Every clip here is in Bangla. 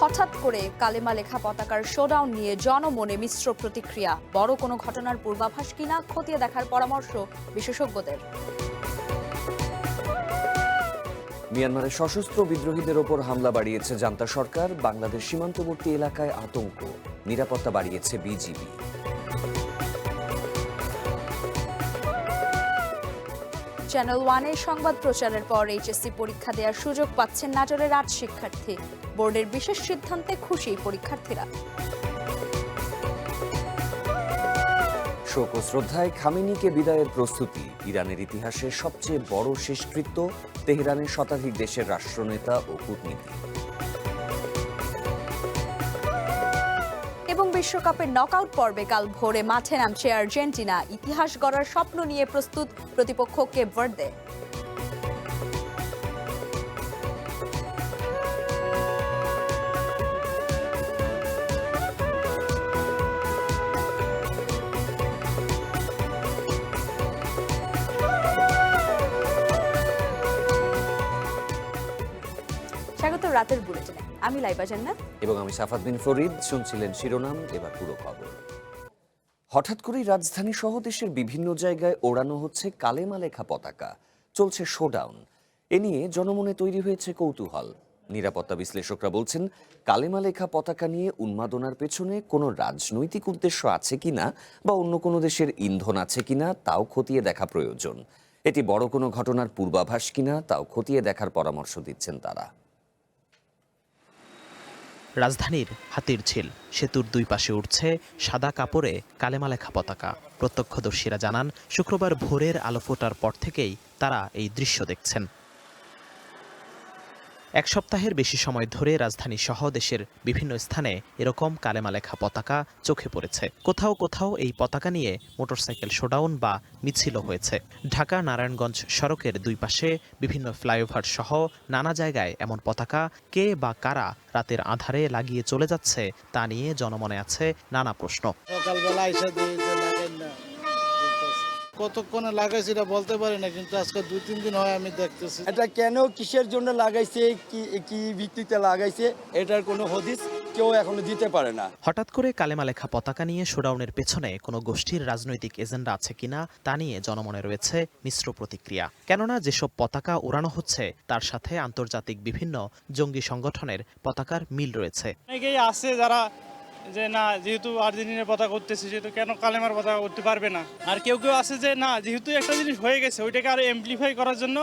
হঠাৎ করে কালেমা লেখা পতাকার শোডাউন নিয়ে জনমনে মিশ্র প্রতিক্রিয়া। বড় কোনো ঘটনার পূর্বাভাস কিনা খতিয়ে দেখার পরামর্শ বিশেষজ্ঞদের। মিয়ানমারের সশস্ত্র বিদ্রোহীদের ওপর হামলা বাড়িয়েছে জান্তা সরকার। বাংলাদেশ সীমান্তবর্তী এলাকায় আতঙ্ক, নিরাপত্তা বাড়িয়েছে বিজিবি। চ্যানেল ওয়ানের সংবাদ প্রচারের পর এইচএসসি পরীক্ষা দেওয়ার সুযোগ পাচ্ছেন নাটোরের ৮ শিক্ষার্থী। বোর্ডের বিশেষ সিদ্ধান্তে খুশি পরীক্ষার্থীরা। শোক ও শ্রদ্ধায় খামেনিকে বিদায়ের প্রস্তুতি। ইরানের ইতিহাসে সবচেয়ে বড় শেষকৃত্য। তেহরানের শতাধিক দেশের রাষ্ট্রনেতা ও কূটনীতি। এবং বিশ্বকাপের নকআউট পর্বে কাল ভোরে মাঠে নামছে আর্জেন্টিনা। ইতিহাস গড়ার স্বপ্ন নিয়ে প্রস্তুত প্রতিপক্ষ কেপ ভার্দে। স্বাগত রাতের বুলেটিনে। আমি লাইবা জান্নাত এবং আমি সাফাত বিন ফরিদ। শুনছিলেন শিরোনাম, এবার পুরো খবর। হঠাৎ করেই রাজধানী সহ দেশের বিভিন্ন জায়গায় ওড়ানো হচ্ছে কালেমা লেখা পতাকা। চলছে শোডাউন। এ নিয়ে জনমনে তৈরি হয়েছে কৌতূহল। নিরাপত্তা বিশ্লেষকরা বলছেন, কালেমা লেখা পতাকা নিয়ে উন্মাদনার পেছনে কোনো রাজনৈতিক উদ্দেশ্য আছে কিনা বা অন্য কোনো দেশের ইন্ধন আছে কিনা তাও খতিয়ে দেখা প্রয়োজন। এটি বড় কোনো ঘটনার পূর্বাভাস কিনা তাও খতিয়ে দেখার পরামর্শ দিচ্ছেন তারা। রাজধানীর হাতিরঝিল সেতুর দুই পাশে উঠছে সাদা কাপড়ে কালেমা লেখা পতাকা। প্রত্যক্ষদর্শীরা জানান, শুক্রবার ভোরের আলো ফোটার পর থেকেই তারা এই দৃশ্য দেখছেন। এক সপ্তাহের বেশি সময় ধরে রাজধানী সহ দেশের বিভিন্ন স্থানে এরকম কালেমা লেখা পতাকা চোখে পড়েছে। কোথাও কোথাও এই পতাকা নিয়ে মোটরসাইকেল শোডাউন বা মিছিলও হয়েছে। ঢাকা নারায়ণগঞ্জ সড়কের দুই পাশে বিভিন্ন ফ্লাইওভার সহ নানা জায়গায় এমন পতাকা কে বা কারা রাতের আঁধারে লাগিয়ে চলে যাচ্ছে তা নিয়ে জনমনে আছে নানা প্রশ্ন। কতক্ষণে লাগাইছে এটা বলতে পারি না, কিন্তু আজকে 2-3 দিন হয় আমি দেখতেছি। এটা কেন, কিসের জন্য লাগাইছে, কি ভিত্তিতে লাগাইছে, এটার কোনো হদিস কেউ এখনো দিতে পারে না। হঠাৎ করে কালেমা লেখা পতাকা নিয়ে শোডাউনের পেছনে কোনো গোষ্ঠীর রাজনৈতিক এজেন্ডা আছে কিনা তা নিয়ে জনমনে রয়েছে মিশ্র প্রতিক্রিয়া। কেননা যেসব পতাকা ওড়ানো হচ্ছে তার সাথে আন্তর্জাতিক বিভিন্ন জঙ্গি সংগঠনের পতাকার মিল রয়েছে। অনেকেই আছে যারা যে না, যেহেতু আর্জেন্টিনার পতাকা করতেছে সেহেতু কেন কালেমার পতাকা করতে পারবে না। আর কেউ কেউ আছে যে না, যেহেতু একটা জিনিস হয়ে গেছে ওইটাকে আরো এমপ্লিফাই করার জন্য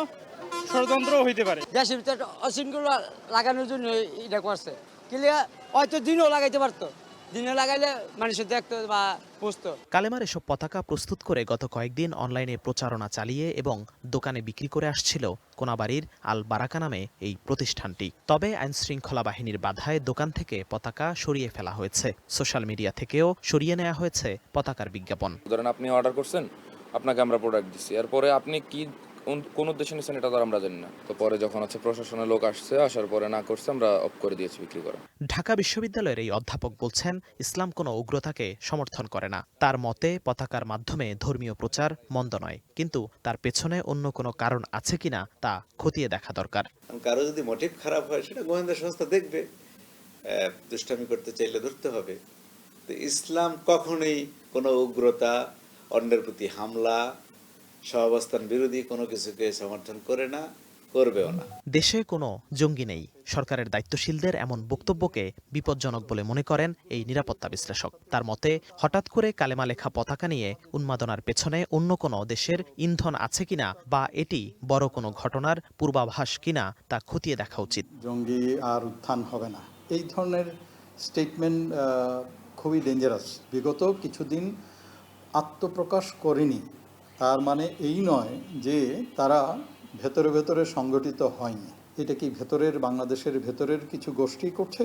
ষড়যন্ত্রও হইতে পারে। দেশের ভিতরে অশৃঙ্খলা লাগানোর জন্য এটা করছে। ক্লিয়ার, হয়তো দিনও লাগাইতে পারতো, দিনে লাগাইলে মানুষের দেখতো বা বুঝতো। কালেমার এসব পতাকা প্রস্তুত করে গত কয়েকদিন অনলাইনে প্রচারণা চালিয়ে এবং দোকানে বিক্রি করে আসছিল কোনাবাড়ির আল বারাকা নামে এই প্রতিষ্ঠানটি। তবে আইনশৃঙ্খলা বাহিনীর বাধায় দোকান থেকে পতাকা সরিয়ে ফেলা হয়েছে। সোশ্যাল মিডিয়া থেকেও সরিয়ে নেওয়া হয়েছে পতাকার বিজ্ঞাপন। ধরেন আপনি অর্ডার করছেন, আপনাকে আমরা প্রোডাক্ট দিচ্ছি, এরপরে আপনি কি কোন উদ্দেশ্যে নিচ্ছেন এটা তো আমরা জানি না। তো পরে যখন প্রশাসনের লোক আসছে, আসার পরে না করছে, আমরা অফ করে দিয়েছি বিক্রি করা। ঢাকা বিশ্ববিদ্যালয়ের এই অধ্যাপক বলছেন, ইসলাম কোনো উগ্রতাকে সমর্থন করে না। তার মতে পতাকার মাধ্যমে ধর্মীয় প্রচার মন্দ নয়, কিন্তু তার পেছনে অন্য কোনো কারণ আছে কিনা তা খতিয়ে দেখা দরকার। কারো যদি মোটিভ খারাপ হয় সেটা গোয়েন্দা সংস্থা দেখবে। দুষ্টামি করতে চাইলে ধরতে হবে। তো ইসলাম কখনোই কোনো উগ্রতা, অন্যের প্রতি হামলা, সহাবস্থান বিরোধী কোনো কিছুকে সমর্থন করে না, করবেও না। দেশে কোনো জঙ্গি নেই। সরকারের দায়িত্বশীলদের এমন বক্তব্যকে বিপজ্জনক বলে মনে করেন এই নিরাপত্তা বিশ্লেষক। তার মতে হঠাৎ করে কালেমা লেখা পতাকা নিয়ে উন্মাদনার পেছনে অন্য কোনো দেশের ইন্ধন আছে কিনা বা এটি বড় কোনো ঘটনার পূর্বাভাস কিনা তা খতিয়ে দেখা উচিত। জঙ্গি আর উত্থান হবে না, এই ধরনের স্টেটমেন্ট খুবই ডেঞ্জারাস। বিগত কিছুদিন আত্মপ্রকাশ করেনি তার মানে এই নয় যে তারা ভেতরে ভেতরে সংগঠিত হয়নি। এটা কি ভেতরের, বাংলাদেশের ভেতরের কিছু গোষ্ঠী করছে,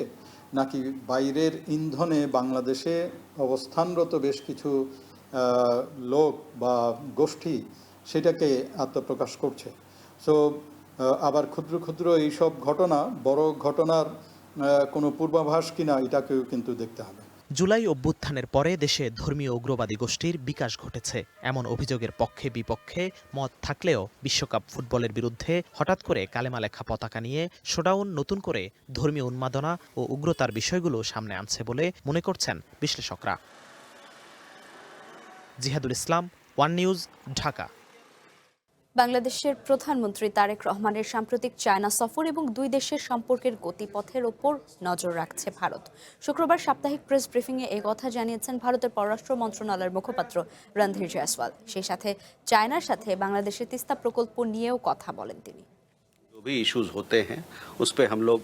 নাকি বাইরের ইন্ধনে বাংলাদেশে অবস্থানরত বেশ কিছু লোক বা গোষ্ঠী সেটাকে আত্মপ্রকাশ করছে? সো আবার ক্ষুদ্র ক্ষুদ্র এইসব ঘটনা বড় ঘটনার কোনো পূর্বাভাস কিনা এটাকেও কিন্তু দেখতে হবে। জুলাই অভ্যুত্থানের পরে দেশে ধর্মীয় উগ্রবাদী গোষ্ঠীর বিকাশ ঘটেছে এমন অভিযোগের পক্ষে বিপক্ষে মত থাকলেও বিশ্বকাপ ফুটবলের বিরুদ্ধে হঠাৎ করে কালেমা লেখা পতাকা নিয়ে শোডাউন নতুন করে ধর্মীয় উন্মাদনা ও উগ্রতার বিষয়গুলো সামনে আনছে বলে মনে করছেন বিশ্লেষকরা। জিহাদুল ইসলাম, ওয়ান নিউজ, ঢাকা। বাংলাদেশের প্রধানমন্ত্রী তারেক রহমানের সাম্প্রতিক চায়না সফর এবং দুই দেশের সম্পর্কের গতিপথের ওপর নজর রাখছে ভারত। শুক্রবার সাপ্তাহিক প্রেস ব্রিফিংয়ে এই কথা জানিয়েছেন ভারতের পররাষ্ট্র মন্ত্রণালয়ের মুখপাত্র রণধীর জয়সওয়াল। সেই সাথে চায়নার সাথে বাংলাদেশের তিস্তা প্রকল্প নিয়েও কথা বলেন তিনি। जो भी इश्यूज होते हैं उस पे हम लोग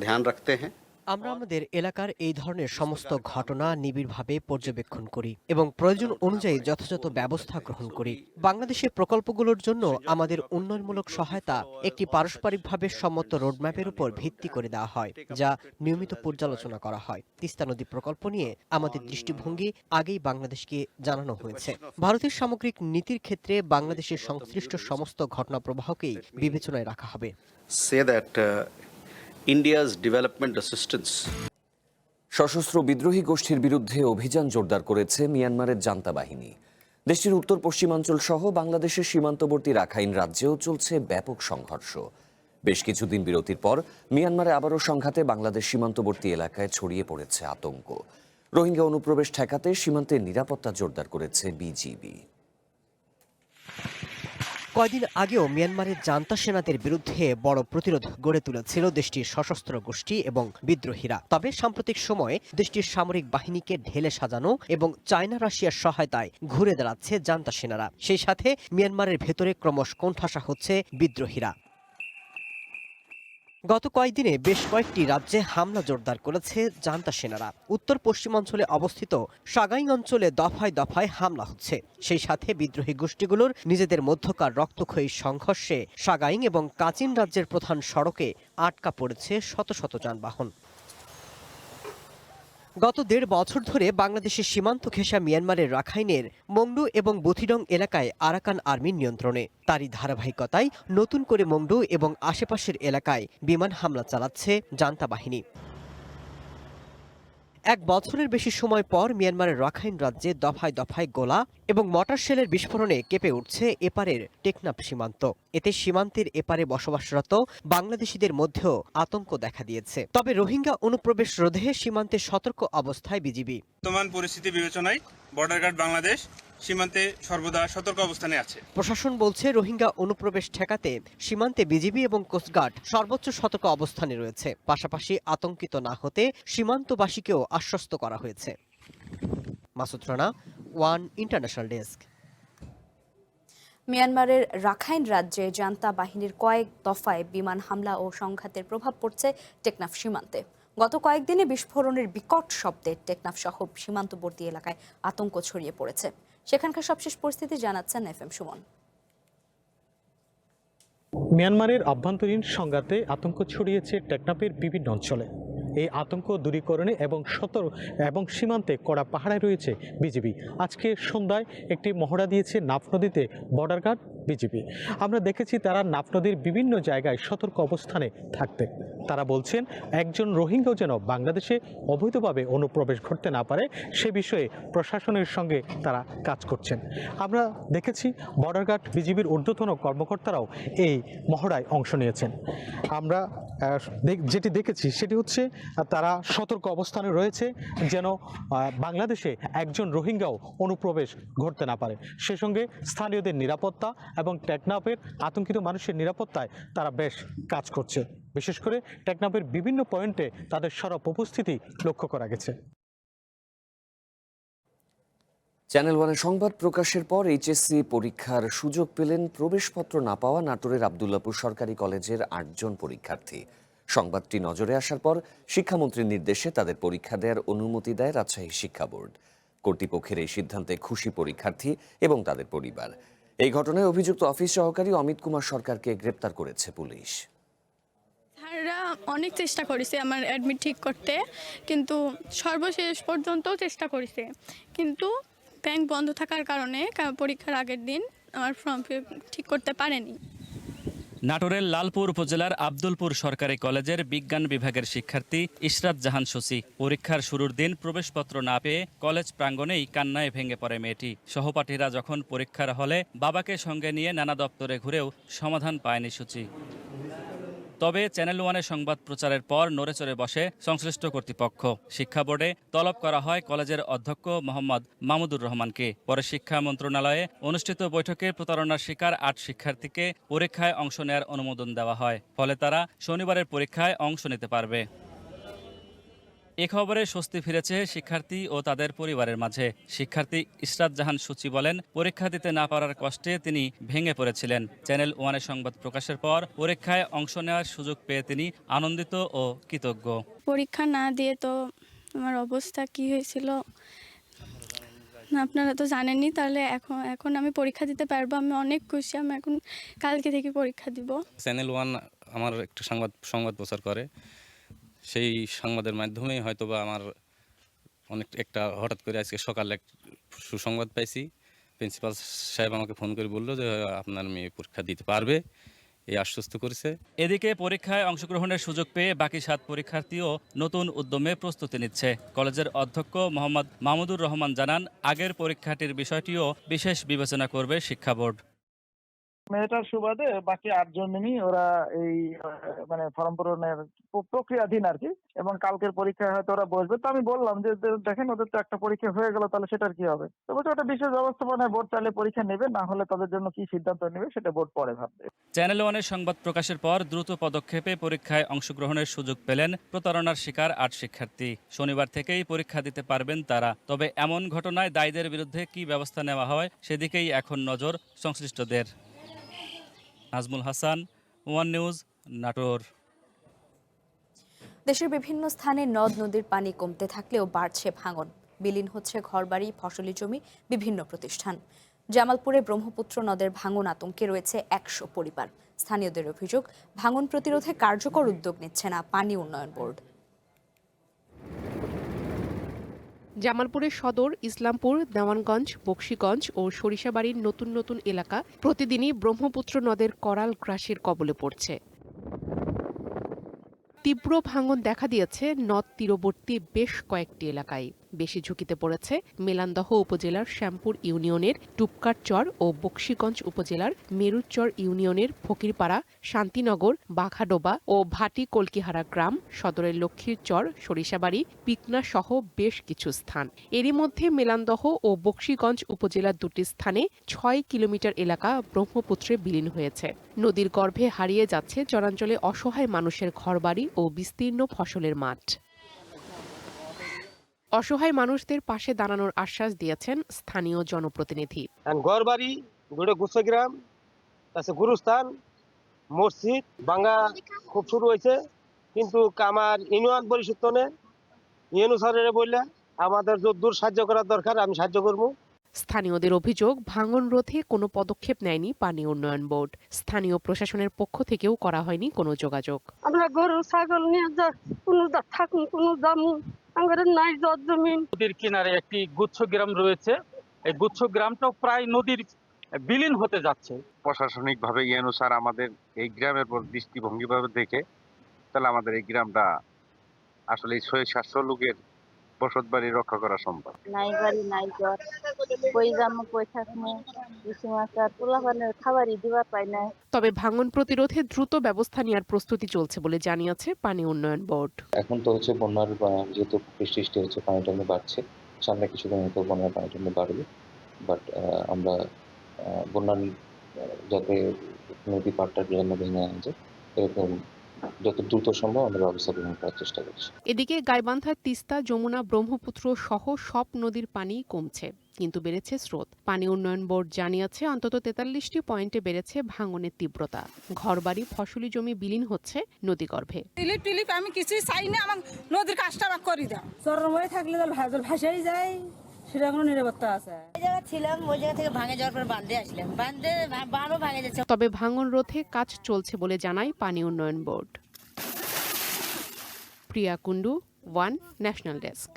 ध्यान रखते हैं। আমরা আমাদের এলাকার এই ধরনের সমস্ত ঘটনা নিবিড়ভাবে পর্যবেক্ষণ করি এবং প্রয়োজন অনুযায়ী যথাযথ ব্যবস্থা গ্রহণ করি। বাংলাদেশের প্রকল্পগুলোর জন্য আমাদের উন্নয়নমূলক সহায়তা একটি পারস্পরিকভাবে সম্মত রোডম্যাপের উপর ভিত্তি করে দেওয়া হয়, যা নিয়মিত পর্যালোচনা করা হয়। তিস্তা নদী প্রকল্প নিয়ে আমাদের দৃষ্টিভঙ্গি আগেই বাংলাদেশকে জানানো হয়েছে। ভারতের সামগ্রিক নীতির ক্ষেত্রে বাংলাদেশের সংশ্লিষ্ট সমস্ত ঘটনা প্রবাহকেই বিবেচনায় রাখা হবে। India's development assistance. সশস্ত্র বিদ্রোহী গোষ্ঠীর বিরুদ্ধে অভিযান জোরদার করেছে মিয়ানমারের জান্তা বাহিনী। দেশটির উত্তর পশ্চিমাঞ্চল সহ বাংলাদেশের সীমান্তবর্তী রাখাইন রাজ্যেও চলছে ব্যাপক সংঘর্ষ। বেশ কিছুদিন বিরতির পর মিয়ানমারে আবারও সংঘাতে বাংলাদেশ সীমান্তবর্তী এলাকায় ছড়িয়ে পড়েছে আতঙ্ক। রোহিঙ্গা অনুপ্রবেশ ঠেকাতে সীমান্তের নিরাপত্তা জোরদার করেছে বিজিবি। কয়দিন আগেও মিয়ানমারের জান্তা সেনাদের বিরুদ্ধে বড় প্রতিরোধ গড়ে তুলেছিল দেশটির সশস্ত্র গোষ্ঠী এবং বিদ্রোহীরা। তবে সাম্প্রতিক সময়ে দেশটির সামরিক বাহিনীকে ঢেলে সাজানো এবং চায়না রাশিয়ার সহায়তায় ঘুরে দাঁড়াচ্ছে জান্তা সেনারা। সেই সাথে মিয়ানমারের ভেতরে ক্রমশ কোণঠাসা হচ্ছে বিদ্রোহীরা। গত কয়েকদিনে বেশ কয়েকটি রাজ্যে হামলা জোরদার করেছে জান্তা সেনারা। উত্তর পশ্চিমাঞ্চলে অবস্থিত সাগাইং অঞ্চলে দফায় দফায় হামলা হচ্ছে। সেই সাথে বিদ্রোহী গোষ্ঠীগুলোর নিজেদের মধ্যকার রক্তক্ষয়ী সংঘর্ষে সাগাইং এবং কাচিন রাজ্যের প্রধান সড়কে আটকা পড়েছে শত শত যানবাহন। গত ১.৫ বছর ধরে বাংলাদেশের সীমান্ত ঘেঁষা মিয়ানমারের রাখাইনের মংডু এবং বুথিডং এলাকায় আরাকান আর্মির নিয়ন্ত্রণে। তারই ধারাবাহিকতায় নতুন করে মংডু এবং আশেপাশের এলাকায় বিমান হামলা চালাচ্ছে জান্তা বাহিনী। ১ বছরের বেশি সময় পর মিয়ানমারের রাখাইন রাজ্যে দফায় দফায় গোলা এবং মর্টার শেলের বিস্ফোরণে কেঁপে উঠছে এপারের টেকনাফ সীমান্ত। এতে সীমান্তের এপারে বসবাসরত বাংলাদেশিদের মধ্যেও আতঙ্ক দেখা দিয়েছে। তবে রোহিঙ্গা অনুপ্রবেশ রোধে সীমান্তে সতর্ক অবস্থায় বিজিবি। বর্তমান পরিস্থিতি বিবেচনায় বর্ডার গার্ড বাংলাদেশ সীমান্তে সর্বদা সতর্ক অবস্থানে আছে। প্রশাসন বলছে রোহিঙ্গা অনুপ্রবেশ ঠেকাতে সীমান্তে বিজিবি এবং কোস্টগার্ড সর্বোচ্চ সতর্ক অবস্থানে রয়েছে। পাশাপাশি আতঙ্কিত না হতে সীমান্তবাসীকেও আশ্বস্ত করা হয়েছে। Masud Rana, one international desk. মিয়ানমারের রাখাইন রাজ্যে জান্তা বাহিনীর কয়েক দফায় বিমান হামলা ও সংঘাতের প্রভাব পড়ছে টেকনাফ সীমান্তে। গত কয়েকদিনে বিস্ফোরণের বিকট শব্দে টেকনাফ সহ সীমান্তবর্তী এলাকায় আতঙ্ক ছড়িয়ে পড়েছে। সেখানকার সবশেষ পরিস্থিতি জানাচ্ছেন FM সুমন। মিয়ানমারের আভ্যন্তরীণ সংঘাতে আতঙ্ক ছড়িয়েছে টেকনাফের বিভিন্ন অঞ্চলে। এই আতঙ্ক দূরীকরণে এবং সীমান্তে কড়া পাহারায় রয়েছে বিজিবি। আজকে সন্ধ্যায় একটি মহড়া দিয়েছে নাফ নদীতে বর্ডার গার্ড বিজিবি। আমরা দেখেছি তারা নাফ নদীর বিভিন্ন জায়গায় সতর্ক অবস্থানে থাকতে। তারা বলছেন একজন রোহিঙ্গাও যেন বাংলাদেশে অবৈধভাবে অনুপ্রবেশ ঘটতে না পারে সে বিষয়ে প্রশাসনের সঙ্গে তারা কাজ করছেন। আমরা দেখেছি বর্ডার গার্ড বিজিবির ঊর্ধ্বতন কর্মকর্তারাও এই মহড়ায় অংশ নিয়েছেন। আমরা যেটি দেখেছি সেটি হচ্ছে তারা সতর্ক অবস্থানে রয়েছে যেন বাংলাদেশে একজন রোহিঙ্গাও অনুপ্রবেশ ঘটতে না পারে। সে সঙ্গে স্থানীয়দের নিরাপত্তা এবং টেকনাফের আতঙ্কিত মানুষের নিরাপত্তায় তারা বেশ কাজ করছে। বিশেষ করে টেকনাফের বিভিন্ন পয়েন্টে তাদের সরব উপস্থিতি লক্ষ্য করা গেছে। চ্যানেল ওয়ানের সংবাদ প্রকাশের পর এইচএসসি পরীক্ষার সুযোগ পেলেন প্রবেশপত্র না পাওয়া নাটোরের আব্দুল্লাপুর সরকারি কলেজের ৮ জন পরীক্ষার্থী। সংবাদটি নজরে আসার পর শিক্ষামন্ত্রীর নির্দেশে তাদের পরীক্ষা দেওয়ার অনুমতি দেয় রাজশাহী শিক্ষা বোর্ড। কর্তৃপক্ষের এই সিদ্ধান্তে খুশি পরীক্ষার্থী এবং তাদের পরিবার। এই ঘটনায় অভিযুক্ত অফিস সহকারী অমিত কুমার সরকারকে গ্রেপ্তার করেছে পুলিশ। স্যাররা অনেক চেষ্টা করেছে আমার অ্যাডমিট ঠিক করতে, কিন্তু সর্বশেষ পর্যন্ত চেষ্টা করেছে, কিন্তু ব্যাংক বন্ধ থাকার কারণে পরীক্ষার আগের দিন আমার ফর্ম ঠিক করতে পারেনি। নাটোরের লালপুর উপজেলার আব্দুলপুর সরকারি কলেজের বিজ্ঞান বিভাগের শিক্ষার্থী ইশরাত জাহান সুসি পরীক্ষার শুরুর দিন প্রবেশপত্র না পেয়ে কলেজ প্রাঙ্গণেই কান্নায় ভেঙে পড়ে মেয়েটি। সহপাঠীরা যখন পরীক্ষার হলে বাবাকে সঙ্গে নিয়ে নানা দপ্তরে ঘুরেও সমাধান পায়নি সুচি। তবে চ্যানেল ওয়ানের সংবাদ প্রচারের পর নড়েচড়ে বসে সংশ্লিষ্ট কর্তৃপক্ষ। শিক্ষা বোর্ডে তলব করা হয় কলেজের অধ্যক্ষ মোহাম্মদ মামুদুর রহমানকে। পরে শিক্ষা মন্ত্রণালয়ে অনুষ্ঠিত বৈঠকে প্রতারণার শিকার ৮ শিক্ষার্থীকে পরীক্ষায় অংশ নেওয়ার অনুমোদন দেওয়া হয়। ফলে তারা শনিবারের পরীক্ষায় অংশ নিতে পারবে। এ খবরে স্বস্তি ফিরেছে শিক্ষার্থী ও তাদের পরিবারের মাঝে। শিক্ষার্থী ইশরাত জাহান সুচি বলেন, পরীক্ষা দিতে না পারার কষ্টে তিনি ভেঙে পড়েছিলেন। চ্যানেল ওয়ানের সংবাদ প্রকাশের পর পরীক্ষায় অংশ নেওয়ার সুযোগ পেয়ে তিনি আনন্দিত ও কৃতজ্ঞ। পরীক্ষা না দিয়ে তো আমার অবস্থা কি হয়েছিল আপনারা তো জানেনই। তাহলে এখন আমি পরীক্ষা দিতে পারবো, আমি অনেক খুশি। আমি এখন কালকে থেকে পরীক্ষা দিব। চ্যানেল ওয়ান আমার একটু সংবাদ প্রচার করে, সেই সংবাদের মাধ্যমেই হয়তোবা আমার একটা হঠাৎ করে আজকে সকালে এক সুসংবাদ পাইছি। প্রিন্সিপাল সাহেব আমাকে ফোন করে বললো যে আপনার মেয়ে পরীক্ষা দিতে পারবে, এই আশ্বস্ত করেছে। এদিকে পরীক্ষায় অংশগ্রহণের সুযোগ পেয়ে বাকি 7 পরীক্ষার্থীও নতুন উদ্যমে প্রস্তুতি নিচ্ছে। কলেজের অধ্যক্ষ মোহাম্মদ মামুদুর রহমান জানান, আগের পরীক্ষাটির বিষয়টিও বিশেষ বিবেচনা করবে শিক্ষা বোর্ড। মেয়েটার সুবাদে বাকি 8 জনই ওরা এই মানে ফর্ম পূরণের প্রক্রিয়াধীন আর কি, এবং কালকের পরীক্ষায় হয়তো ওরা বসবে। তো আমি বললাম যে দেখেন ওদের তো একটা পরীক্ষা হয়ে গেল, তাহলে সেটার কি হবে? তো বলছে ওটা বিশেষ ব্যবস্থাপনায় বোর্ড চাইলে পরীক্ষা নেবে, না হলে তাদের জন্য কি সিদ্ধান্ত নেবে সেটা বোর্ড পরে ভাববে। চ্যানেল ওয়ানের সংবাদ প্রকাশের পর দ্রুত পদক্ষেপে পরীক্ষায় অংশগ্রহণের সুযোগ পেলেন প্রতারণার শিকার 8 শিক্ষার্থী। শনিবার থেকেই পরীক্ষা দিতে পারবেন তারা। তবে এমন ঘটনায় দায়ীদের বিরুদ্ধে কি ব্যবস্থা নেওয়া হয় সেদিকেই এখন নজর সংশ্লিষ্টদের। Nazmul Hasan, one news, Natore. দেশের বিভিন্ন স্থানে নদ নদীর পানি কমতে থাকলেও বাড়ছে ভাঙন। বিলীন হচ্ছে ঘরবাড়ি, ফসলি জমি, বিভিন্ন প্রতিষ্ঠান। জামালপুরে ব্রহ্মপুত্র নদের ভাঙন আতঙ্কে রয়েছে 100 পরিবার। স্থানীয়দের অভিযোগ, ভাঙন প্রতিরোধে কার্যকর উদ্যোগ নিচ্ছে না পানি উন্নয়ন বোর্ড। জামালপুরের সদর, ইসলামপুর, দেওয়ানগঞ্জ, বকশীগঞ্জ ও সরিষাবাড়ির নতুন নতুন এলাকা প্রতিদিনই ব্রহ্মপুত্র নদের করাল গ্রাসের কবলে পড়ছে। তীব্র ভাঙন দেখা দিয়েছে নদ তীরবর্তী বেশ কয়েকটি এলাকায়। বেশি ঝুঁকিতে পড়েছে মেলান্দহ উপজেলার শ্যামপুর ইউনিয়নের টুপকারচর ও বকশীগঞ্জ উপজেলার মেরুচর ইউনিয়নের ফকিরপাড়া, শান্তিনগর, বাঘাডোবা ও ভাটি কলকিহারা গ্রাম, সদরের লক্ষ্মীরচর, সরিষাবাড়ি, পিকনা সহ বেশ কিছু স্থান। এরই মধ্যে মেলান্দহ ও বকশীগঞ্জ উপজেলার 2টি স্থানে 6 কিলোমিটার এলাকা ব্রহ্মপুত্রে বিলীন হয়েছে। নদীর গর্ভে হারিয়ে যাচ্ছে চরাঞ্চলে অসহায় মানুষের ঘরবাড়ি ও বিস্তীর্ণ ফসলের মাঠ। অসহায় মানুষদের পাশে দাঁড়ানোর আশ্বাস দিয়েছেন স্থানীয় জনপ্রতিনিধি। ঘরবাড়ি, গুচ্ছগ্রাম, গুরুস্থান, মসজিদ ভাঙা খুব শুরু হয়েছে, কিন্তু আমার ইউনিয়ন পরিষদ ইউনুসারের বললে আমাদের যতদূর সাহায্য করার দরকার আমি সাহায্য করব। স্থানীয়দের অভিযোগ, ভাঙন রোধে কোনো পদক্ষেপ নেয়নি পানি উন্নয়ন বোর্ড। স্থানীয় প্রশাসনের পক্ষ থেকেও করা হয়নি কোনো যোগাযোগ। আমরা গরু ছাগল নিয়ে কোনো থাকুন, কোনো দামু আমাদের নাই জমিন। নদীর কিনারে একটি গুচ্ছ গ্রাম রয়েছে, এই গুচ্ছ গ্রামটাও প্রায় নদীর বিলীন হতে যাচ্ছে। প্রশাসনিক ভাবে ইউনুসার আমাদের এই গ্রামের পর দৃষ্টিভঙ্গি ভাবে দেখে তাহলে আমাদের এই গ্রামটা আসলে 600-700 লোকের বসত বাড়ি রক্ষা করা সম্ভব। নাই বাড়ি নাই ঘর, কই যামু কই থাকমু, কিছু মাছার পোলাপানের খাবারই দিবা পাই না। তবে ভাঙন প্রতিরোধে দ্রুত ব্যবস্থা নেওয়ার প্রস্তুতি চলছে বলে জানিয়েছে পানি উন্নয়ন বোর্ড। এখন তো হচ্ছে বন্যার যেহেতু সৃষ্টি হচ্ছে, পানি টানি বাড়ছে, সামনে কিছুদিন হয়তো বন্যার পানি টানি বাড়বে। বাট আমরা বন্যার যাতে নদী পাড়টা যেন ভেঙে আনা যায় এরকম যত দ্রুত সম্ভব আমরা ব্যবস্থা গ্রহণ করার চেষ্টা করছি। এদিকে গাইবান্ধার তিস্তা, যমুনা, ব্রহ্মপুত্র সহ সব নদীর পানি কমছে, কিন্তু বেড়েছে স্রোত। পানি উন্নয়ন বোর্ড জানিয়েছে অন্তত 43টি পয়েন্টে বেড়েছে ভাঙনের তীব্রতা। ঘরবাড়ি, ফসলি জমি বিলীন হচ্ছে নদীগর্ভে। টিলিপ আমি কিছুই চাই না, আমার নদীর কাজটা আমাকে করে দাও। চরম হয়ে থাকলে ভাসাই যায়, সেটা কোনো নিরাপত্তা আছে। এই জায়গা ছিলাম, ওই জায়গা থেকে ভাঙে যাওয়ার পর বাঁধে আসলাম, বাঁধও ভাঙে যাচ্ছে। তবে ভাঙন রোধে কাজ চলছে বলে জানায় পানি উন্নয়ন বোর্ড। প্রিয়া কুন্ডু, ওয়ান ন্যাশনাল ডেস্ক।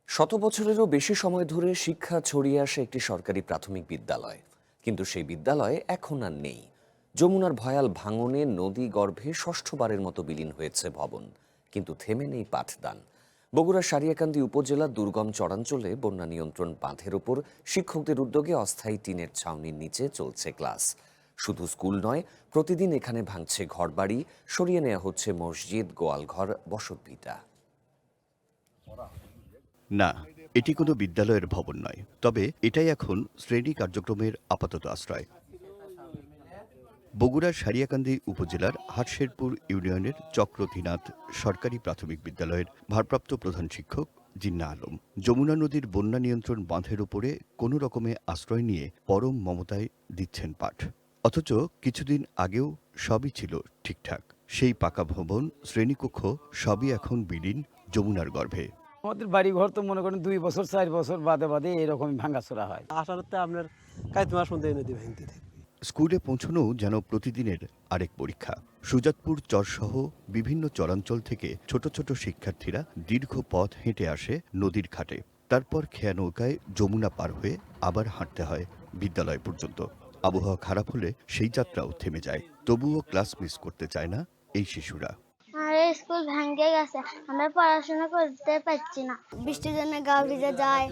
100 বছরেরও বেশি সময় ধরে শিক্ষা ছড়িয়ে আসে একটি সরকারি প্রাথমিক বিদ্যালয়, কিন্তু সেই বিদ্যালয় এখন আর নেই। যমুনার ভয়াল ভাঙনে নদী গর্ভে ষষ্ঠবারের মতো বিলীন হয়েছে ভবন, কিন্তু থেমে নেই পাঠদান। বগুড়ার সারিয়াকান্দি উপজেলার দুর্গম চরাঞ্চলে বন্যা নিয়ন্ত্রণ বাঁধের ওপর শিক্ষকদের উদ্যোগে অস্থায়ী টিনের ছাউনির নিচে চলছে ক্লাস। শুধু স্কুল নয়, প্রতিদিন এখানে ভাঙছে ঘরবাড়ি, সরিয়ে নেওয়া হচ্ছে মসজিদ, গোয়ালঘর, বসতভিটা। না, এটি কোনো বিদ্যালয়ের ভবন নয়, তবে এটাই এখন শ্রেণী কার্যক্রমের আপাতত আশ্রয়। বগুড়ার সারিয়াকান্দি উপজেলার হাটশেরপুর ইউনিয়নের চক্রধীনাথ সরকারি প্রাথমিক বিদ্যালয়ের ভারপ্রাপ্ত প্রধান শিক্ষক জিন্না আলম যমুনা নদীর বন্যা নিয়ন্ত্রণ বাঁধের উপরে কোনো রকমে আশ্রয় নিয়ে পরম মমতায় দিচ্ছেন পাঠ। অথচ কিছুদিন আগেও সবই ছিল ঠিকঠাক। সেই পাকা ভবন, শ্রেণীকক্ষ সবই এখন বিলীন যমুনার গর্ভে। আমাদের বাড়ি ঘর তো মনে করেন 2 বছর 4 বছর বাদে বাদে এরকম ভাঙাচোরা হয়। আসলে আপনার কাইত মাস মধ্যে নদী ভাঙতে থাকে। স্কুলে পৌঁছানো যেন প্রতিদিনের আরেক পরীক্ষা। সুজাতপুর চরসহ বিভিন্ন চরাঞ্চল থেকে ছোট ছোট শিক্ষার্থীরা দীর্ঘ পথ হেঁটে আসে নদীর ঘাটে। তারপর খেয়া নৌকায় যমুনা পার হয়ে আবার হাঁটতে হয় বিদ্যালয় পর্যন্ত। আবহাওয়া খারাপ হলে সেই যাত্রাও থেমে যায়। তবুও ক্লাস মিস করতে চায় না এই শিশুরা। স্কুল ভেঙে গেছে, আমরা পড়াশোনা করতে পারছি না। বৃষ্টির জন্য গা ভিজে যায়,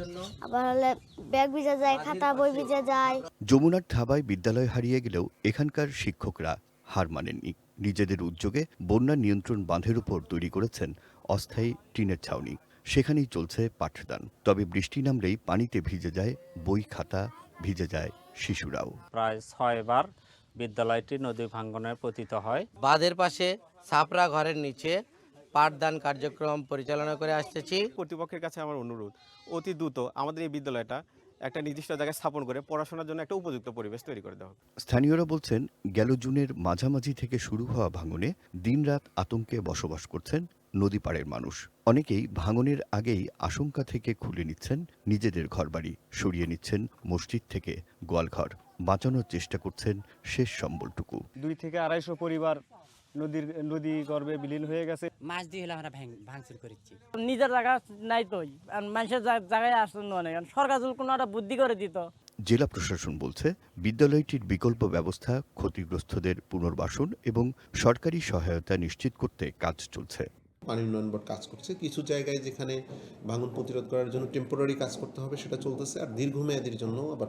আবার হলে ব্যাগ ভিজে যায়, খাতা বই ভিজে যায়। যমুনার থাবায় বিদ্যালয় হারিয়ে গেলেও এখানকার শিক্ষকরা হার মানেননি। নিজেদের উদ্যোগে বন্যা নিয়ন্ত্রণ বাঁধের উপর তৈরি করেছেন অস্থায়ী টিনের ছাউনি। সেখানেই চলছে পাঠদান। তবে বৃষ্টি নামলেই পানিতে ভিজে যায় বই, খাতা, ভিজে যায় শিশুরাও। প্রায় 6 বার বিদ্যালয়টি নদী ভাঙ্গনে পতিত হয়। বাঁধের পাশে ছাপরা ঘরের নিচে পাঠদান কার্যক্রম পরিচালনা করে আসতেছি। কর্তৃপক্ষের কাছে আমার অনুরোধ, অতি দ্রুত আমাদের এই বিদ্যালয়টা একটা নির্দিষ্ট জায়গায় স্থাপন করে পড়াশোনার জন্য একটা উপযুক্ত পরিবেশ তৈরি করে দেওয়া হবে। স্থানীয়রা বলছেন, গেল জুনের মাঝামাঝি থেকে শুরু হওয়া ভাঙনে দিনরাত আতঙ্কে বসবাস করছেন নদী পাড়ের মানুষ। অনেকেই ভাঙনের আগেই আশঙ্কা থেকে খুলে নিচ্ছেন নিজেদের ঘরবাড়ি, সরিয়ে নিচ্ছেন মসজিদ থেকে গোয়ালঘর, বাঁচানোর চেষ্টা করছেন শেষ সম্বলটুকু। 2 থেকে 250 পরিবার নদী গর্ভে বিলীন হয়ে গেছে। মাছ দিয়ে হলে আমরা ভাঙচুর করেছি। নিজের জায়গা নাই তো, মানুষের জায়গায় আসন্ন অনেক, সরকার যদি কোনো একটা বুদ্ধি করে দিত। জেলা প্রশাসন বলছে, বিদ্যালয়টির বিকল্প ব্যবস্থা, ক্ষতিগ্রস্তদের পুনর্বাসন এবং সরকারি সহায়তা নিশ্চিত করতে কাজ চলছে। পানি উন্নয়ন বোর্ড কাজ করছে। কিছু জায়গায় যেখানে ভাঙন প্রতিরোধ করার জন্য টেম্পোরারি কাজ করতে হবে সেটা চলতেছে, আর দীর্ঘমেয়াদীর জন্য আবার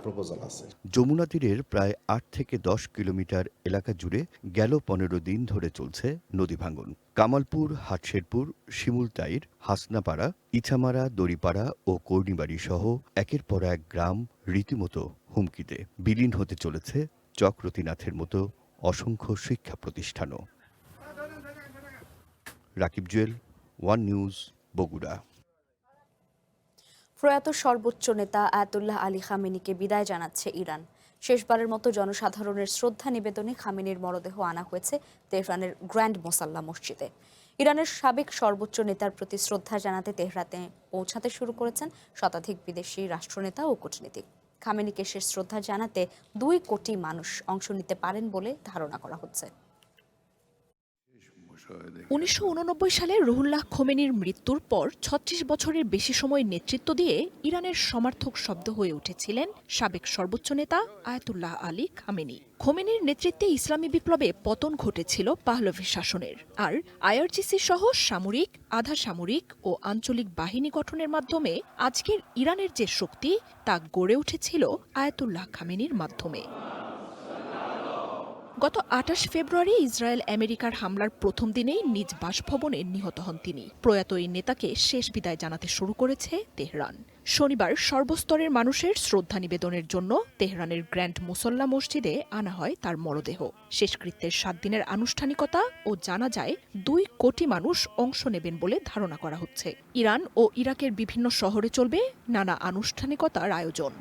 প্রপোজাল আছে। যমুনা তীরের প্রায় 8 থেকে 10 কিলোমিটার এলাকা জুড়ে গেল 15 দিন ধরে চলছে নদী ভাঙন। কামালপুর, হাটশেরপুর, শিমুলতাইর, হাসনাপাড়া, ইছামারা, দড়িপাড়া ও কর্ণিবাড়ি সহ একের পর এক গ্রাম রীতিমতো হুমকিতে। বিলীন হতে চলেছে চক্রতীনাথের মতো অসংখ্য শিক্ষা প্রতিষ্ঠানও। Rakib Jewel, one news, Bogura. প্রয়াত সর্বোচ্চ নেতা আয়াতুল্লাহ আলী খামেনিকে বিদায় জানাচ্ছে ইরান। শেষবারের মতো জনসাধারণের শ্রদ্ধা নিবেদনে খামেনির মরদেহ আনা হয়েছে তেহরানের গ্র্যান্ড মোসাল্লা মসজিদে। ইরানের সাবেক সর্বোচ্চ নেতার প্রতি শ্রদ্ধা জানাতে তেহরানে পৌঁছাতে শুরু করেছেন শতাধিক বিদেশি রাষ্ট্রনেতা ও কূটনীতিক। খামেনিকে শেষ শ্রদ্ধা জানাতে 2 কোটি মানুষ অংশ নিতে পারেন বলে ধারণা করা হচ্ছে। 1989 সালে রুহুল্লাহ খোমেনির মৃত্যুর পর 36 বছরের বেশি সময় নেতৃত্ব দিয়ে ইরানের সমার্থক শব্দ হয়ে উঠেছিলেন সাবেক সর্বোচ্চ নেতা আয়াতুল্লাহ আলী খামেনি। খোমেনির নেতৃত্বে ইসলামী বিপ্লবে পতন ঘটেছিল পাহলভি শাসনের, আর আইআরজিসি সহ সামরিক, আধা সামরিক ও আঞ্চলিক বাহিনী গঠনের মাধ্যমে আজকের ইরানের যে শক্তি তা গড়ে উঠেছিল আয়াতুল্লাহ খামেনির মাধ্যমে। গত 28 ফেব্রুয়ারি ইসরায়েল আমেরিকার হামলার প্রথম দিনেই নিজ বাসভবনে নিহত হন তিনি। প্রয়াত এই নেতাকে শেষ বিদায় জানাতে শুরু করেছে তেহরান। শনিবার সর্বস্তরের মানুষের শ্রদ্ধা নিবেদনের জন্য তেহরানের গ্র্যান্ড মুসল্লা মসজিদে আনা হয় তার মরদেহ। শেষকৃত্যের 7 দিনের আনুষ্ঠানিকতা ও জানাজায় 2 কোটি মানুষ অংশ নেবেন বলে ধারণা করা হচ্ছে। ইরান ও ইরাকের বিভিন্ন শহরে চলবে নানা আনুষ্ঠানিকতার আয়োজন।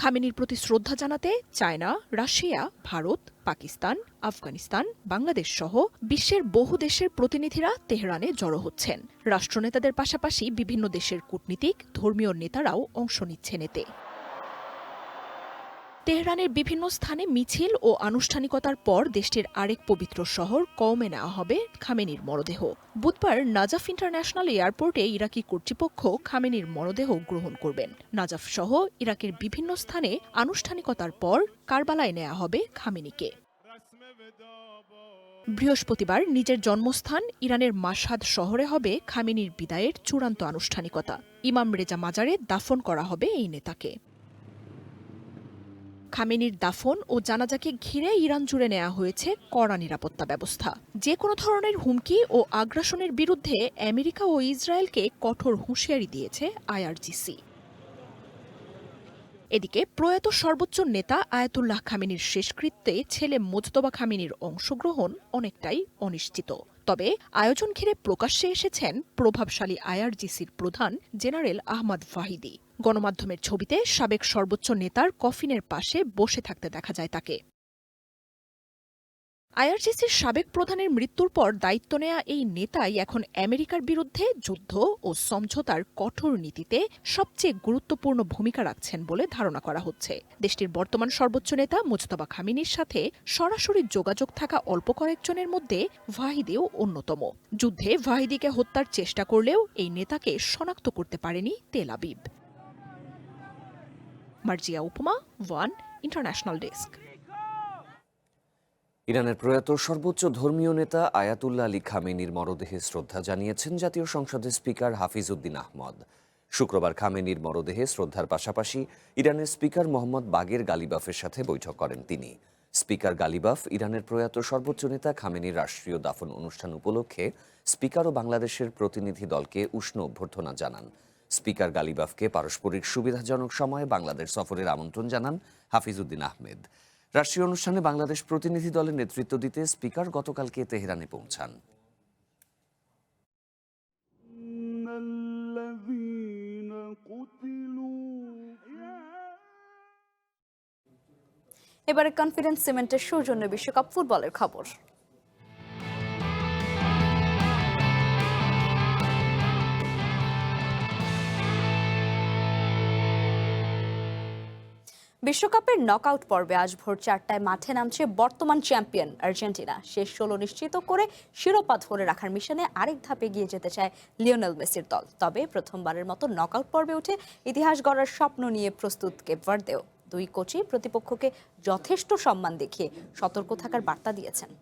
খামেনির প্রতি শ্রদ্ধা জানাতে চায়না, রাশিয়া, ভারত, পাকিস্তান, আফগানিস্তান, বাংলাদেশ সহ বিশ্বের বহু দেশের প্রতিনিধিরা তেহরানে জড়ো হচ্ছেন। রাষ্ট্রনেতাদের পাশাপাশি বিভিন্ন দেশের কূটনীতিক, ধর্মীয় নেতারাও অংশ নিচ্ছেন এতে। তেহরানের বিভিন্ন স্থানে মিছিল ও আনুষ্ঠানিকতার পর দেশটির আরেক পবিত্র শহর কওমে নেওয়া হবে খামেনির মরদেহ। বুধবার নাজাফ ইন্টারন্যাশনাল এয়ারপোর্টে ইরাকি কর্তৃপক্ষ খামেনির মরদেহ গ্রহণ করবেন। নাজাফ সহ ইরাকের বিভিন্ন স্থানে আনুষ্ঠানিকতার পর কারবালায় নেওয়া হবে খামেনিকে। বৃহস্পতিবার নিজের জন্মস্থান ইরানের মাশহাদ শহরে হবে খামেনির বিদায়ের চূড়ান্ত আনুষ্ঠানিকতা। ইমাম রেজা মাজারে দাফন করা হবে এই নেতাকে। খামেনির দাফন ও জানাজাকে ঘিরে ইরান জুড়ে নেওয়া হয়েছে কড়া নিরাপত্তা ব্যবস্থা। যে কোনো ধরনের হুমকি ও আগ্রাসনের বিরুদ্ধে আমেরিকা ও ইসরায়েলকে কঠোর হুঁশিয়ারি দিয়েছে আইআরজিসি। এদিকে প্রয়াত সর্বোচ্চ নেতা আয়াতুল্লাহ খামেনির শেষকৃত্যে ছেলে মোজতবা খামেনির অংশগ্রহণ অনেকটাই অনিশ্চিত। তবে আয়োজন ঘিরে প্রকাশ্যে এসেছেন প্রভাবশালী আইআরজিসির প্রধান জেনারেল আহমদ ফাহিদি। গণমাধ্যমের ছবিতে সাবেক সর্বোচ্চ নেতার কফিনের পাশে বসে থাকতে দেখা যায় তাকে। আইআরজিসির সাবেক প্রধানের মৃত্যুর পর দায়িত্ব নেয়া এই নেতাই এখন আমেরিকার বিরুদ্ধে যুদ্ধ ও সমঝোতার কঠোর নীতিতে সবচেয়ে গুরুত্বপূর্ণ ভূমিকা রাখছেন বলে ধারণা করা হচ্ছে। দেশটির বর্তমান সর্বোচ্চ নেতা মোজতবা খামেনির সাথে সরাসরি যোগাযোগ থাকা অল্প কয়েকজনের মধ্যে ভাহিদিও অন্যতম। যুদ্ধে ভাহিদিকে হত্যার চেষ্টা করলেও এই নেতাকে শনাক্ত করতে পারেনি তেল আবিব। মার্জিয়া উপমা, ওয়ান ইন্টারন্যাশনাল ডেস্ক। ইরানের প্রয়াত সর্বোচ্চ ধর্মীয় নেতা আয়াতুল্লাহ আলী খামেনির মরদেহে শ্রদ্ধা জানিয়েছেন জাতীয় সংসদের স্পিকার হাফিজ উদ্দিন আহমদ। শুক্রবার খামেনির মরদেহে শ্রদ্ধার পাশাপাশি ইরানের স্পিকার মোহাম্মদ বাগের গালিবাফের সাথে বৈঠক করেন তিনি। স্পিকার গালিবাফ ইরানের প্রয়াত সর্বোচ্চ নেতা খামেনির রাষ্ট্রীয় দাফন অনুষ্ঠান উপলক্ষে স্পিকার ও বাংলাদেশের প্রতিনিধি দলকে উষ্ণ অভ্যর্থনা জানান। স্পিকার গালিবাফকে পারস্পরিক সুবিধাজনক সময়ে বাংলাদেশ সফরের আমন্ত্রণ জানান হাফিজ উদ্দিন আহমেদ। রাষ্ট্রীয় অনুষ্ঠানে বাংলাদেশ প্রতিনিধি দলের নেতৃত্ব দিতে স্পিকার গতকালকে তেহরানে পৌঁছান। এবারে কনফিডেন্স সিমেন্টের সৌজন্য বিশ্বকাপ ফুটবলের খবর। বিশ্বকাপের নকআউট পর্বে আজ ভোর 4টায় মাঠে নামছে বর্তমান চ্যাম্পিয়ন আর্জেন্টিনা। শেষ 16 নিশ্চিত করে শিরোপা ধরে রাখার মিশনে আরেক ধাপ এগিয়ে যেতে চায় লিওনেল মেসির দল। তবে প্রথমবারের মতো নকআউট পর্বে উঠে ইতিহাস গড়ার স্বপ্ন নিয়ে প্রস্তুত কেপ ভার্দেও। দুই কোচই প্রতিপক্ষকে যথেষ্ট সম্মান দেখিয়ে সতর্ক থাকার বার্তা দিয়েছেন।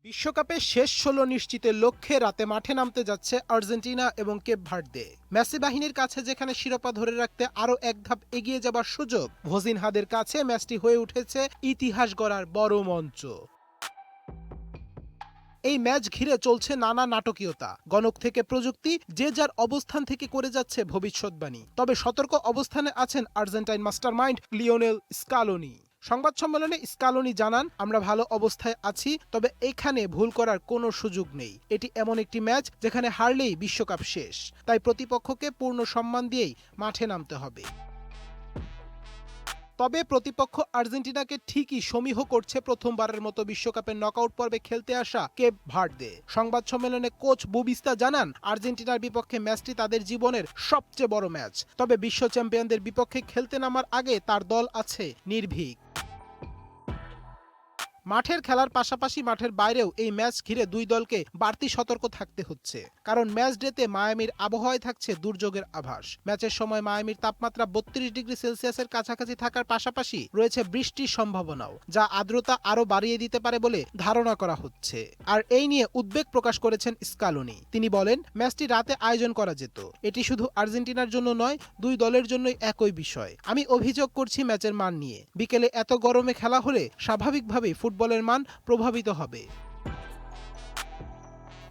বিশ্বকাপে শেষ 16 নিশ্চিতের লক্ষ্যে রাতে মাঠে নামতে যাচ্ছে আর্জেন্টিনা এবং কেপ ভার্দে। মেসি বাহিনীর কাছে যেখানে শিরোপা ধরে রাখতে আরও এক ধাপ এগিয়ে যাবার সুযোগ, ভোজিনহাদের কাছে ম্যাচটি হয়ে উঠেছে ইতিহাস গড়ার বড় মঞ্চ। এই ম্যাচ ঘিরে চলছে নানা নাটকীয়তা। গণক থেকে প্রযুক্তি, যে যার অবস্থান থেকে করে যাচ্ছে ভবিষ্যৎবাণী। তবে সতর্ক অবস্থানে আছেন আর্জেন্টাইন মাস্টারমাইন্ড লিওনেল স্কালোনি। সংবাদ সম্মেলনে স্কালোনি জানান, আমরা ভালো অবস্থায় আছি, তবে এখানে ভুল করার কোনো সুযোগ নেই। এটি এমন একটি ম্যাচ যেখানে হারলেই বিশ্বকাপ শেষ, তাই প্রতিপক্ষকে পূর্ণ সম্মান দিয়েই মাঠে নামতে হবে। তবে প্রতিপক্ষ আর্জেন্টিনাকে ঠিকই সমীহ করছে প্রথমবারের মতো বিশ্বকাপের নকআউট পর্বে খেলতে আসা কেপ ভার্দে। সংবাদ সম্মেলনে কোচ বুবিস্তা জানান, আর্জেন্টিনার বিপক্ষে ম্যাচটি তাদের জীবনের সবচেয়ে বড় ম্যাচ। তবে বিশ্ব চ্যাম্পিয়নদের বিপক্ষে খেলতে নামার আগে তার দল আছে নির্ভীক। মাঠের খেলার পাশাপাশি মাঠের বাইরেও এই ম্যাচ ঘিরে দুই দলকে বাড়তি সতর্ক থাকতে হচ্ছে, কারণ ম্যাচ ডেতে মায়ামির আবহাওয়ায় থাকছে দুর্যোগের আভাস। ম্যাচের সময় মায়ামির তাপমাত্রা 32 ডিগ্রি সেলসিয়াসের কাছাকাছি থাকার পাশাপাশি রয়েছে বৃষ্টির সম্ভাবনাও, যা আর্দ্রতা আরও বাড়িয়ে দিতে পারে বলে ধারণা করা হচ্ছে। আর এই নিয়ে উদ্বেগ প্রকাশ করেছেন স্কালোনি। তিনি বলেন, ম্যাচটি রাতে আয়োজন করা যেত। এটি শুধু আর্জেন্টিনার জন্য নয়, দুই দলের জন্যই একই বিষয়। আমি অভিযোগ করছি ম্যাচের মান নিয়ে। বিকেলে এত গরমে খেলা হলে স্বাভাবিকভাবেই ফুটবলের মান প্রভাবিত হবে।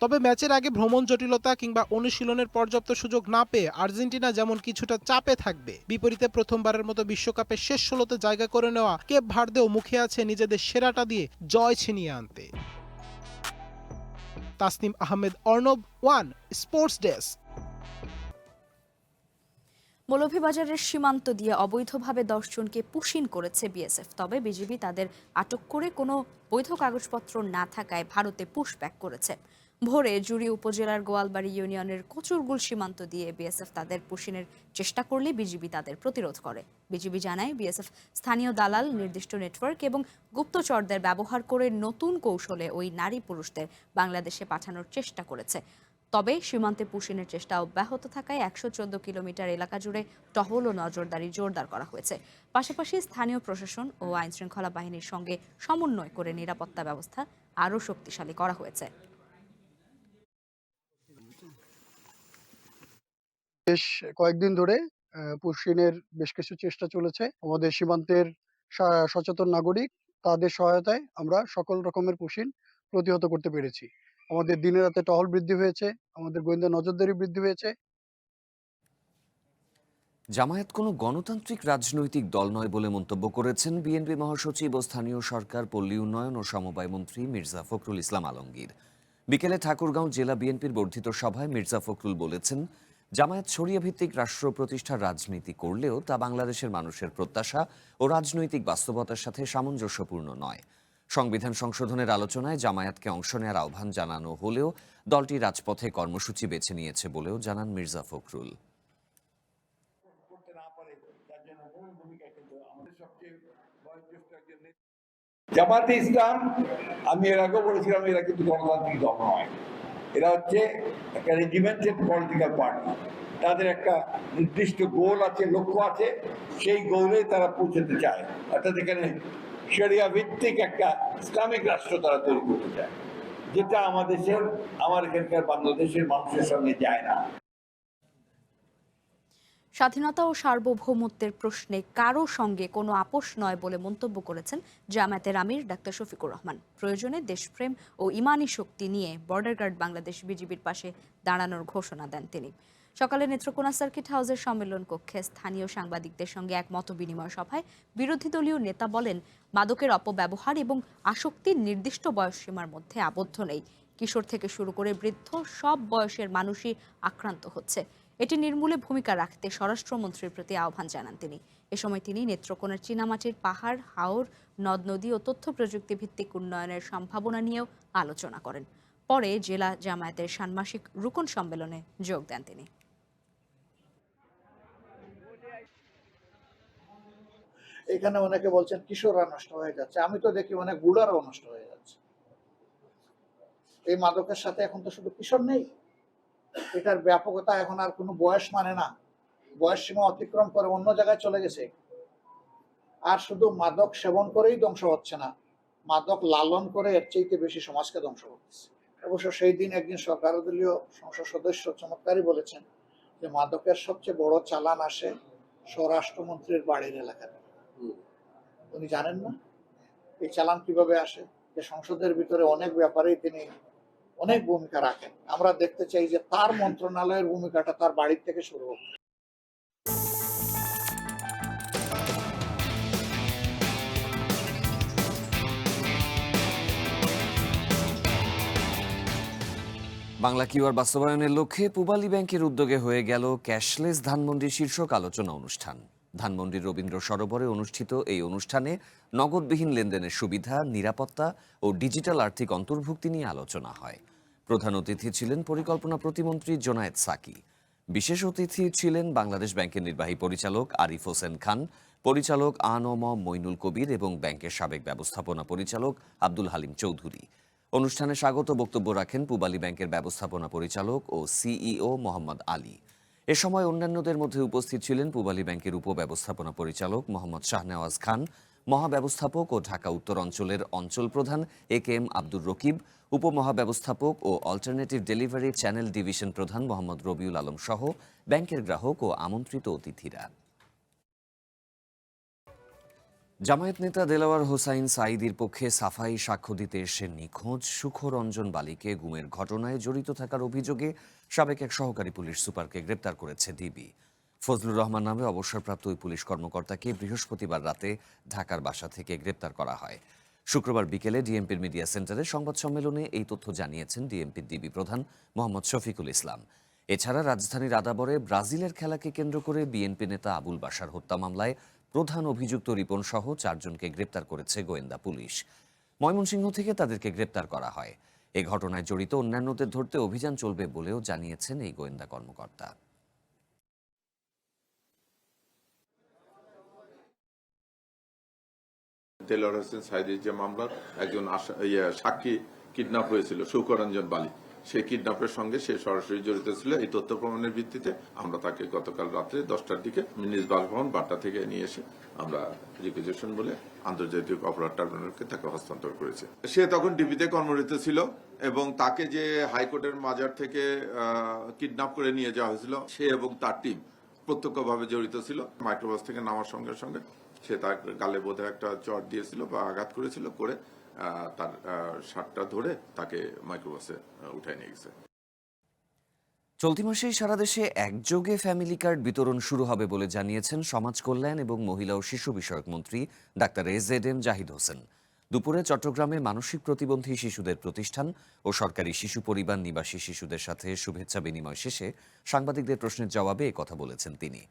তবে ম্যাচের আগে ভ্রমণ জটিলতা কিংবা অনুশীলনের পর্যাপ্ত সুযোগ না পেয়ে আর্জেন্টিনা যেমন কিছুটা চাপে থাকবে, বিপরীতে প্রথমবারের মতো বিশ্বকাপের শেষ 16তে জায়গা করে নেওয়া কেপ ভার্দেও মুখে আছে নিজেদের সেরাটা দিয়ে জয় ছিনিয়ে আনতে। Tasnim Ahmed Arnab, one sports desk. মৌলভীবাজারের সীমান্ত দিয়ে অবৈধভাবে 10 জনকে পুশিন করেছে বিএসএফ। তবে বিজিবি তাদের আটক করে কোনো বৈধ কাগজপত্র না থাকায় ভারতে পুশব্যাক করেছে। ভোরে জুড়ি উপজেলার গোয়ালবাড়ি ইউনিয়নের কচুরগুল সীমান্ত দিয়ে বিএসএফ তাদের পুশিনের চেষ্টা করলে বিজিবি তাদের প্রতিরোধ করে। বিজিবি জানায়, বিএসএফ স্থানীয় দালাল, নির্দিষ্ট নেটওয়ার্ক এবং গুপ্তচরদের ব্যবহার করে নতুন কৌশলে ওই নারী পুরুষদের বাংলাদেশে পাঠানোর চেষ্টা করেছে। তবে সীমান্তে পুশিনের চেষ্টা অব্যাহত থাকায় 114 কিলোমিটার এলাকা জুড়ে টহল ও নজরদারি জোরদার করা হয়েছে। পাশাপাশি স্থানীয় প্রশাসন ও আইনশৃঙ্খলা বাহিনীর সঙ্গে সমন্বয় করে নিরাপত্তা ব্যবস্থা আরও শক্তিশালী করা হয়েছে। বেশ কয়েকদিন ধরে পুশিনের বেশ কিছু চেষ্টা চলেছে। আমাদের সীমান্তের সচেতন নাগরিক, তাদের সহায়তায় আমরা সকল রকমের পুশিন প্রতিহত করতে পেরেছি। আমাদের দিনে রাতে টহল বৃদ্ধি হয়েছে, আমাদের গোয়েন্দা নজরদারি বৃদ্ধি হয়েছে। জামায়াত কোনো গণতান্ত্রিক রাজনৈতিক দল নয় বলে মন্তব্য করেছেন বিএনপি মহাসচিব ও স্থানীয় সরকার, পল্লী উন্নয়ন ও সমবায় মন্ত্রী মির্জা ফখরুল ইসলাম আলমগীর। বিকেলে ঠাকুরগাঁও জেলা বিএনপির বর্ধিত সভায় মির্জা ফখরুল বলেছেন, জামায়াত শরিয়া ভিত্তিক রাষ্ট্র প্রতিষ্ঠার রাজনীতি করলেও তা বাংলাদেশের মানুষের প্রত্যাশা ও রাজনৈতিক বাস্তবতার সাথে সামঞ্জস্যপূর্ণ নয়। সংবিধান সংশোধনের আলোচনায় জামায়াতকে অংশ নেওয়ার আহ্বান জানানো হলেও দলটি রাজপথে কর্মসূচি বেছে নিয়েছে বলেও জানান মির্জা ফখরুল। জামায়াতে ইসলাম, আমি এর আগেও বলেছিলাম, এরা কিন্তু গণতান্ত্রিক দল নয়। এরা হচ্ছে একটা রেজিমেন্টেড পলিটিক্যাল পার্টি। তাদের একটা নির্দিষ্ট গোল আছে, লক্ষ্য আছে, সেই গোলে তারা পৌঁছতে চায়। অর্থাৎ এখানে শরিয়া ভিত্তিক একটা ইসলামিক রাষ্ট্র তারা তৈরি করতে চায়, যেটা আমার এখানকার বাংলাদেশের মানুষের সঙ্গে যায় না। স্বাধীনতা ও সার্বভৌমত্বের প্রশ্নে কারো সঙ্গে কোনো আপোষ নয় বলে মন্তব্য করেছেন জামায়াতের আমির ডাক্তার শফিকুর রহমান। প্রয়োজনে দেশপ্রেম ও ইমানি শক্তি নিয়ে বর্ডার গার্ড বাংলাদেশ বিজিবির পাশে দাঁড়ানোর ঘোষণা দেন তিনি। সকালে নেত্রকোনা সার্কিট হাউসের সম্মেলন কক্ষে স্থানীয় সাংবাদিকদের সঙ্গে এক মতবিনিময় সভায় বিরোধী দলীয় নেতা বলেন, মাদকের অপব্যবহার এবং আসক্তির নির্দিষ্ট বয়সসীমার মধ্যে আবদ্ধ নেই। কিশোর থেকে শুরু করে বৃদ্ধ সব বয়সের মানুষই আক্রান্ত হচ্ছে। এটি নির্মূলে ভূমিকা রাখতে স্বরাষ্ট্রমন্ত্রীর প্রতি আহ্বান জানান তিনি। এ সময় তিনি নেত্রকোনার চীনামাটির পাহাড়, হাওর, নদ নদী ও তথ্য প্রযুক্তি ভিত্তিক উন্নয়নের সম্ভাবনা নিয়েও আলোচনা করেন। পরে জেলা জামায়াতের ষান্মাসিক রুকন সম্মেলনে যোগ দেন তিনি। এখানে অনেকে বলছেন কিশোররা নষ্ট হয়ে যাচ্ছে, আমি তো দেখি অনেক বুড়ারাও নষ্ট হয়ে যাচ্ছে। এই মাদকের সাথে এখন তো শুধু কিশোর নেই, এটার ব্যাপকতা এখন আর কোনো বয়স মানে না, বয়স সীমা অতিক্রম করে অন্য জায়গায় চলে গেছে। আর শুধু মাদক সেবন করেই ধ্বংস হচ্ছে না, মাদক লালন করে এর চাইতে বেশি সমাজকে ধ্বংস করতেছে। অবশ্য সেই দিন একজন সরকারদলীয় সংসদ সদস্য চমৎকারই বলেছেন যে মাদকের সবচেয়ে বড় চালান আসে স্বরাষ্ট্রমন্ত্রীর বাড়ির এলাকাতে। উনি জানেন না এই চালান কিভাবে আসে? যে সংসদের ভিতরে অনেক ব্যাপারেই তিনি অনেক ভূমিকা রাখেন। আমরা দেখতে চাই যে তার মন্ত্রণালয়ের ভূমিকাটা তার বাড়ির থেকে শুরু হোক। বাংলা কিউআর বাস্তবায়নের লক্ষ্যে পূবালী ব্যাংকের উদ্যোগে হয়ে গেল ক্যাশলেস ধানমন্ডি শীর্ষক আলোচনা অনুষ্ঠান। ধানমন্ডির রবীন্দ্র সরোবরে অনুষ্ঠিত এই অনুষ্ঠানে নগদবিহীন লেনদেনের সুবিধা, নিরাপত্তা ও ডিজিটাল আর্থিক অন্তর্ভুক্তি নিয়ে আলোচনা হয়। প্রধান অতিথি ছিলেন পরিকল্পনা প্রতিমন্ত্রী জোনায়েদ সাকি। বিশেষ অতিথি ছিলেন বাংলাদেশ ব্যাংকের নির্বাহী পরিচালক আরিফ হোসেন খান, পরিচালক আনম মইনুল কবির এবং ব্যাংকের সাবেক ব্যবস্থাপনা পরিচালক আব্দুল হালিম চৌধুরী। অনুষ্ঠানে স্বাগত বক্তব্য রাখেন পূবালী ব্যাংকের ব্যবস্থাপনা পরিচালক ও সিইও মোহাম্মদ আলী। এ সময় অন্যান্যদের মধ্যে উপস্থিত ছিলেন পূবালী ব্যাংকের উপব্যবস্থাপনা পরিচালক মোহাম্মদ শাহনেওয়াজ খান, মহাব্যবস্থাপক ও ঢাকা উত্তর অঞ্চলের অঞ্চল প্রধান একেএম আব্দুর রকিব, উপমহাব্যবস্থাপক ও অল্টারনেটিভ ডেলিভারি চ্যানেল ডিভিশন প্রধান মোহাম্মদ রবিউল আলম সহ ব্যাংকের গ্রাহক ও আমন্ত্রিত অতিথিরা। জামায়াত নেতা দেলাওয়ার হোসাইন সাঈদীর পক্ষে সাফাই সাক্ষ্য দিতে এসে নিখোঁজ সুখরঞ্জন বালিকে গুমের ঘটনায় জড়িত থাকার অভিযোগে সাবেক এক সহকারী পুলিশ সুপারকে গ্রেপ্তার করেছে ডিবি। ফজলুর রহমান নামে অবসরপ্রাপ্ত ওই পুলিশ কর্মকর্তাকে বৃহস্পতিবার রাতে ঢাকার বাসা থেকে গ্রেপ্তার করা হয়। শুক্রবার বিকেলে ডিএমপির মিডিয়া সেন্টারে সংবাদ সম্মেলনে এই তথ্য জানিয়েছেন ডিএমপির ডিবি প্রধান মোহাম্মদ শফিকুল ইসলাম। এছাড়া রাজধানীর আদাবরে ব্রাজিলের খেলাকে কেন্দ্র করে বিএনপি নেতা আবুল বাশার হত্যা মামলায় প্রধান অভিযুক্ত রিপন সহ 4 জনকে গ্রেপ্তার করেছে গোয়েন্দা পুলিশ। ময়মনসিংহ থেকে তাদেরকে গ্রেপ্তার করা হয়। এ ঘটনায় জড়িত অন্যান্যদের ধরতে অভিযান চলবে বলেও জানিয়েছেন এই গোয়েন্দা কর্মকর্তা। দেলোয়ার হোসেন সাইদের যে মামলার একজন সাক্ষী কিডন্যাপ হয়েছিল শৌকরঞ্জন বালি, সেই কিডন্যাপের সঙ্গে সে সরাসরি জড়িত ছিল। এই তথ্য প্রমাণের ভিত্তিতে আমরা তাকে গতকাল রাত্রে 10টার দিকে নিজ বাসভবন বাড্ডা থেকে নিয়ে এসে আমরা রিকুইজিশন বলে আন্তর্জাতিক অপরাধ ট্রাইব্যুনালকে তাকে হস্তান্তর করেছে। সে তখন ডিবিতে কর্মরত ছিল এবং তাকে যে হাইকোর্টের মাজার থেকে কিডন্যাপ করে নিয়ে যাওয়া হয়েছিল, সে এবং তার টিম প্রত্যক্ষভাবে জড়িত ছিল। মাইক্রোবাস থেকে নামার সঙ্গে সঙ্গে সে তার গালে বোধহয় একটা চট দিয়েছিল বা আঘাত করেছিল, করে তার শার্টটা ধরে তাকে মাইক্রোবাসে উঠায় নিয়ে গেছে। চলতি মাসেই সারা দেশে একযোগে ফ্যামিলি কার্ড বিতরণ শুরু হবে বলে জানিয়েছেন সমাজ কল্যাণ এবং মহিলা ও শিশু বিষয়ক মন্ত্রী ডাক্তার এজেডএম জাহিদ হোসেন। দুপুরে চট্টগ্রামে মানসিক প্রতিবন্ধী শিশুদের প্রতিষ্ঠান ও সরকারি শিশু পরিবার নিবাসী শিশুদের সাথে শুভেচ্ছা বিনিময় শেষে সাংবাদিকদের প্রশ্নের জবাবে একথা বলেছেন তিনি।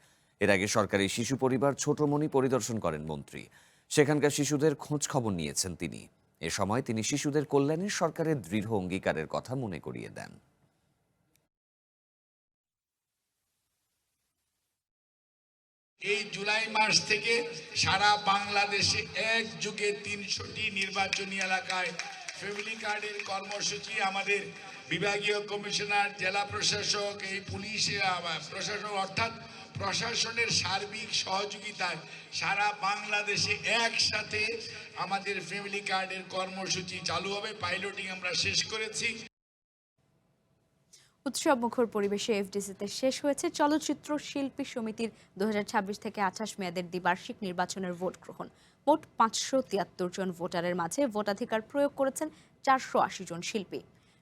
এর আগে সরকারি শিশু পরিবার ছোটমণি পরিদর্শন করেন মন্ত্রী। সেখানকার শিশুদের খোঁজ খবর নিয়েছেন তিনি। এ সময় তিনি শিশুদের কল্যাণে সরকারের দৃঢ় অঙ্গীকারের কথা মনে করিয়ে দেন। এই জুলাই মাস থেকে সারা বাংলাদেশে একযোগে 300টি নির্বাচনী এলাকায় ফ্যামিলি কার্ডের কর্মসূচি আমাদের বিভাগীয় কমিশনার, জেলা প্রশাসক, এই পুলিশ প্রশাসন অর্থাৎ প্রশাসনের সার্বিক সহযোগিতায় সারা বাংলাদেশে একসাথে আমাদের ফ্যামিলি কার্ডের কর্মসূচি চালু হবে। পাইলটিং আমরা শেষ করেছি। উৎসব মুখর পরিবেশে এফডিসিতে শেষ হয়েছে চলচ্চিত্র শিল্পী সমিতির 2026 থেকে 28 মেয়াদের দ্বিবার্ষিক নির্বাচনের ভোট গ্রহণ। মোট 573 জন ভোটারের মাঝে ভোটাধিকার প্রয়োগ করেছেন 480 জন শিল্পী।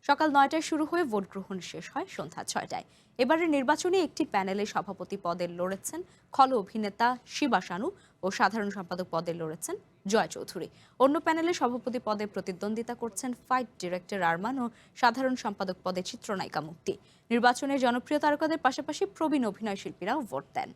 সকাল 9টায় শুরু হয়ে ভোট গ্রহণ শেষ হয় সন্ধ্যা 6টায়। এবারের নির্বাচনে একটি প্যানেলে সভাপতি পদে লড়েছেন খল অভিনেতা শিবা শানু ও সাধারণ সম্পাদক পদে লড়েছেন জয় চৌধুরী। অন্য প্যানেলে সভাপতি পদে প্রতিদ্বন্দ্বিতা করছেন ফাইট ডিরেক্টর আরমান ও সাধারণ সম্পাদক পদে চিত্রনায়িকা মুক্তি। নির্বাচনে জনপ্রিয় তারকাদের পাশাপাশি প্রবীণ অভিনয় শিল্পীরাও ভোট দেন।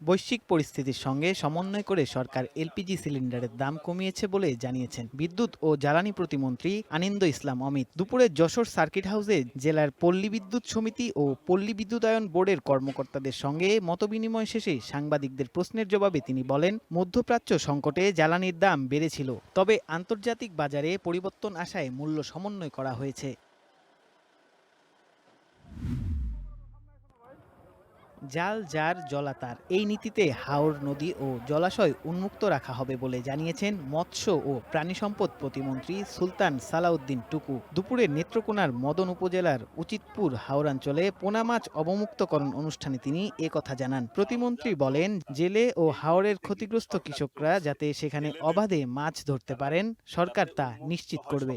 বৈশ্বিক পরিস্থিতির সঙ্গে সমন্বয় করে সরকার এলপিজি সিলিন্ডারের দাম কমিয়েছে বলে জানিয়েছেন বিদ্যুৎ ও জ্বালানি প্রতিমন্ত্রী আনিন্দ ইসলাম অমিত। দুপুরে যশোর সার্কিট হাউসে জেলার পল্লী বিদ্যুৎ সমিতি ও পল্লী বিদ্যুতায়ন বোর্ডের কর্মকর্তাদের সঙ্গে মতবিনিময় শেষে সাংবাদিকদের প্রশ্নের জবাবে তিনি বলেন, মধ্যপ্রাচ্য সংকটে জ্বালানির দাম বেড়েছিল, তবে আন্তর্জাতিক বাজারে পরিবর্তন আসায় মূল্য সমন্বয় করা হয়েছে। জাল যার জলাতার, এই নীতিতে হাওর নদী ও জলাশয় উন্মুক্ত রাখা হবে বলে জানিয়েছেন মৎস্য ও প্রাণী সম্পদ প্রতিমন্ত্রী সুলতান সালাউদ্দিন টুকু। দুপুরে নেত্রকোনার মদন উপজেলার উচিতপুর হাওরাঞ্চলে পোনা মাছ অবমুক্তকরণ অনুষ্ঠানে তিনি একথা জানান। প্রতিমন্ত্রী বলেন, জেলে ও হাওরের ক্ষতিগ্রস্ত কৃষকরা যাতে সেখানে অবাধে মাছ ধরতে পারেন, সরকার তা নিশ্চিত করবে।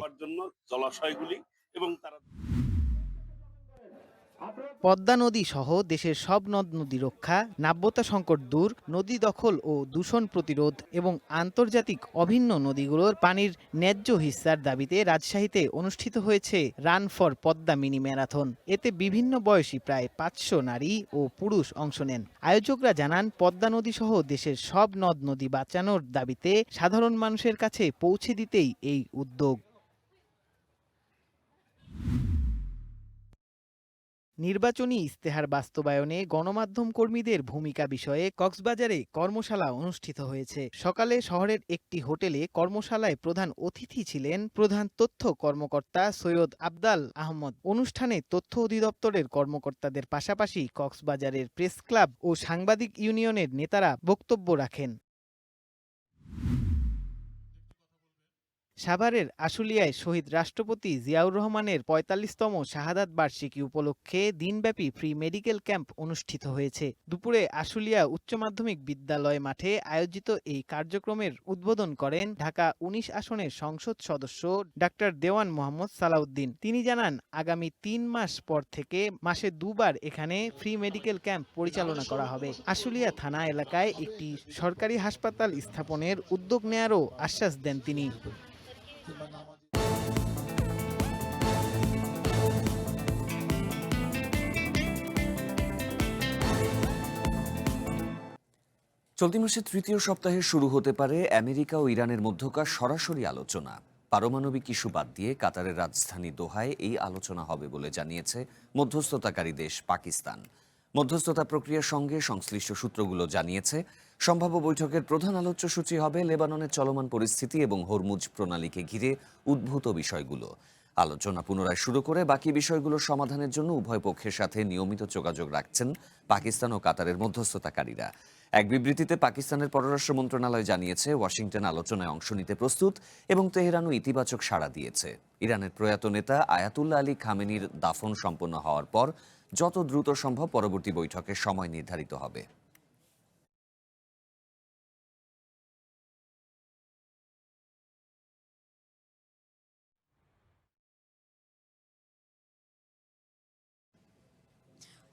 পদ্মা নদী সহ দেশের সব নদ নদী রক্ষা, নাব্যতা সংকট দূর, নদী দখল ও দূষণ প্রতিরোধ এবং আন্তর্জাতিক অভিন্ন নদীগুলোর পানির ন্যায্য হিস্সার দাবিতে রাজশাহীতে অনুষ্ঠিত হয়েছে run for Padma mini marathon. এতে বিভিন্ন বয়সী প্রায় 500 নারী ও পুরুষ অংশ নেন। আয়োজকরা জানান, পদ্মা নদী সহ দেশের সব নদ নদী বাঁচানোর দাবিতে সাধারণ মানুষের কাছে পৌঁছে দিতেই এই উদ্যোগ। নির্বাচনী ইস্তেহার বাস্তবায়নে গণমাধ্যম কর্মীদের ভূমিকা বিষয়ে কক্সবাজারে কর্মশালা অনুষ্ঠিত হয়েছে। সকালে শহরের একটি হোটেলে কর্মশালায় প্রধান অতিথি ছিলেন প্রধান তথ্য কর্মকর্তা সৈয়দ আবদাল আহমদ। অনুষ্ঠানে তথ্য অধিদপ্তরের কর্মকর্তাদের পাশাপাশি কক্সবাজারের প্রেস ক্লাব ও সাংবাদিক ইউনিয়নের নেতারা বক্তব্য রাখেন। সাভারের আশুলিয়ায় শহীদ রাষ্ট্রপতি জিয়াউর রহমানের ৪৫তম শাহাদাত বার্ষিকী উপলক্ষে দিনব্যাপী ফ্রি মেডিকেল ক্যাম্প অনুষ্ঠিত হয়েছে। দুপুরে আশুলিয়া উচ্চ মাধ্যমিক বিদ্যালয় মাঠে আয়োজিত এই কার্যক্রমের উদ্বোধন করেন ঢাকা ১৯ আসনের সংসদ সদস্য ডাক্তার দেওয়ান মোহাম্মদ সালাউদ্দিন। তিনি জানান, আগামী ৩ মাস পর থেকে মাসে ২ বার এখানে ফ্রি মেডিকেল ক্যাম্প পরিচালনা করা হবে। আশুলিয়া থানা এলাকায় একটি সরকারি হাসপাতাল স্থাপনের উদ্যোগ নেয়ারও আশ্বাস দেন তিনি। কিংবা নামাজ। চলতি মাসের তৃতীয় সপ্তাহে শুরু হতে পারে আমেরিকা ও ইরানের মধ্যকার সরাসরি আলোচনা। পারমাণবিক ইস্যু বাদ দিয়ে কাতারের রাজধানী দোহায় এই আলোচনা হবে বলে জানিয়েছে মধ্যস্থতাকারী দেশ পাকিস্তান। মধ্যস্থতা প্রক্রিয়ার সঙ্গে সংশ্লিষ্ট সূত্রগুলো জানিয়েছে, সম্ভাব্য বৈঠকের প্রধান আলোচ্যসূচি হবে লেবাননের চলমান পরিস্থিতি এবং হরমুজ প্রণালীকে ঘিরে উদ্ভূত বিষয়গুলো। আলোচনা পুনরায় শুরু করে বাকি বিষয়গুলো সমাধানের জন্য উভয় পক্ষের সাথে নিয়মিত যোগাযোগ রাখছেন পাকিস্তান ও কাতারের মধ্যস্থতাকারীরা। এক বিবৃতিতে পাকিস্তানের পররাষ্ট্র মন্ত্রণালয় জানিয়েছে, ওয়াশিংটন আলোচনায় অংশ নিতে প্রস্তুত এবং তেহরানও ইতিবাচক সাড়া দিয়েছে। ইরানের প্রয়াত নেতা আয়াতুল্লাহ আলী খামেনির দাফন সম্পন্ন হওয়ার পর যত দ্রুত সম্ভব পরবর্তী বৈঠকের সময় নির্ধারিত হবে।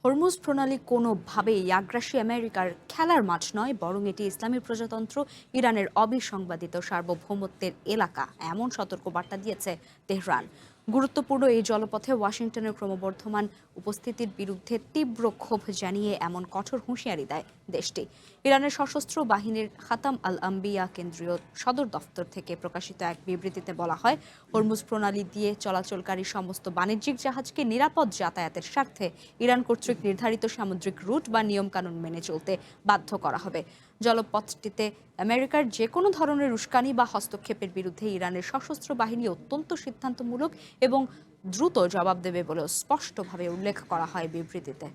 হরমুজ প্রণালী কোনোভাবেই আগ্রাসী আমেরিকার খেলার মাঠ নয়, বরং এটি ইসলামী প্রজাতন্ত্র ইরানের অবিসংবাদিত সার্বভৌমত্বের এলাকা, এমন সতর্কবার্তা দিয়েছে তেহরান। গুরুত্বপূর্ণ এই জলপথে ওয়াশিংটনের ক্রমবর্ধমান উপস্থিতির বিরুদ্ধে তীব্র ক্ষোভ জানিয়ে এমন কঠোর হুঁশিয়ারি দেয় দেশটি। ইরানের সশস্ত্র বাহিনীর খাতাম আল আম্বিয়া কেন্দ্রীয় সদর দফতর থেকে প্রকাশিত এক বিবৃতিতে বলা হয়, হরমুজ প্রণালী দিয়ে চলাচলকারী সমস্ত বাণিজ্যিক জাহাজকে নিরাপদ যাতায়াতের স্বার্থে ইরান কর্তৃক নির্ধারিত সামুদ্রিক রুট বা নিয়মকানুন মেনে চলতে বাধ্য করা হবে। জলপথটিতে আমেরিকার যে কোনো ধরনের উস্কানি বা হস্তক্ষেপের বিরুদ্ধে ইরানের সশস্ত্র বাহিনী অত্যন্ত সিদ্ধান্তমূলক এবং দ্রুত জবাব দেবে বলেও স্পষ্টভাবে উল্লেখ করা হয় বিবৃতিতে।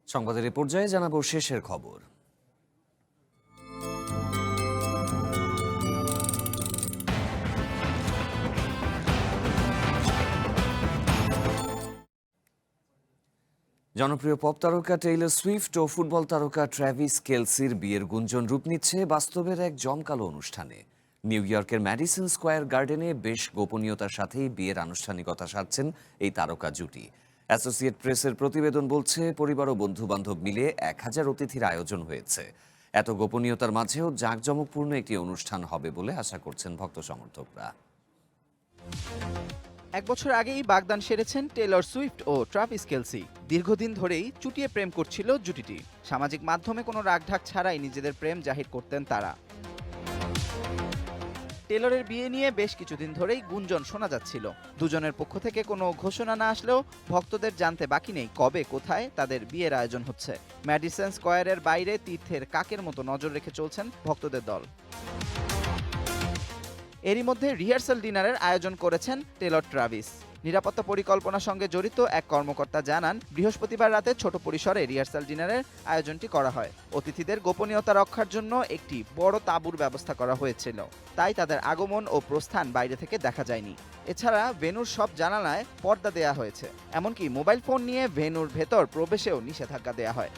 সংবাদের এ পর্যায়ে জানাবো শেষের খবর। জনপ্রিয় পপ তারকা টেইলর সুইফট ও ফুটবল তারকা ট্র্যাভিস কেলসির বিয়ের গুঞ্জন রূপ নিচ্ছে বাস্তবের এক জমকালো অনুষ্ঠানে। নিউ ইয়র্কের ম্যাডিসন স্কোয়ার গার্ডেনে বেশ গোপনীয়তার সাথেই বিয়ের আনুষ্ঠানিকতা সারছেন এই তারকা জুটি। অ্যাসোসিয়েট প্রেসের প্রতিবেদন বলছে, পরিবার ও বন্ধু বান্ধব মিলে 1000 অতিথির আয়োজন হয়েছে। এত গোপনীয়তার মাঝেও জাঁকজমকপূর্ণ একটি অনুষ্ঠান হবে বলে আশা করছেন ভক্ত সমর্থকরা। এক বছর আগেই বাগদান সেরেছেন টেলর সুইফট ও ট্রাভিস কেলসি। দীর্ঘদিন ধরেই চুটিয়ে প্রেম করছিল জুটিটি। সামাজিক মাধ্যমে কোনো রাগঢাক ছাড়াই নিজেদের প্রেম জাহির করতেন তারা। টেলরের বিয়ে নিয়ে বেশ কিছুদিন ধরেই গুঞ্জন শোনা যাচ্ছিল। দুজনের পক্ষ থেকে কোনো ঘোষণা না আসলেও ভক্তদের জানতে বাকি নেই কবে কোথায় তাদের বিয়ের আয়োজন হচ্ছে। ম্যাডিসন স্কোয়ারের বাইরে তীর্থের কাকের মতো নজর রেখে চলছেন ভক্তদের দল। এরই মধ্যে রিহার্সাল ডিনারের আয়োজন করেছেন টেলর ট্রাভিস। নিরাপত্তা পরিকল্পনার সঙ্গে জড়িত এক কর্মকর্তা জানান, বৃহস্পতিবার রাতে ছোট পরিসরে রিহার্সাল ডিনারের আয়োজনটি করা হয়। অতিথিদের গোপনীয়তা রক্ষার জন্য একটি বড় তাঁবুর ব্যবস্থা করা হয়েছিল, তাই তাদের আগমন ও প্রস্থান বাইরে থেকে দেখা যায়নি। এছাড়া ভেন্যুর সব জানালায় পর্দা দেয়া হয়েছে, এমনকি মোবাইল ফোন নিয়ে ভেন্যুর ভেতর প্রবেশেও নিষেধাজ্ঞা দেয়া হয়।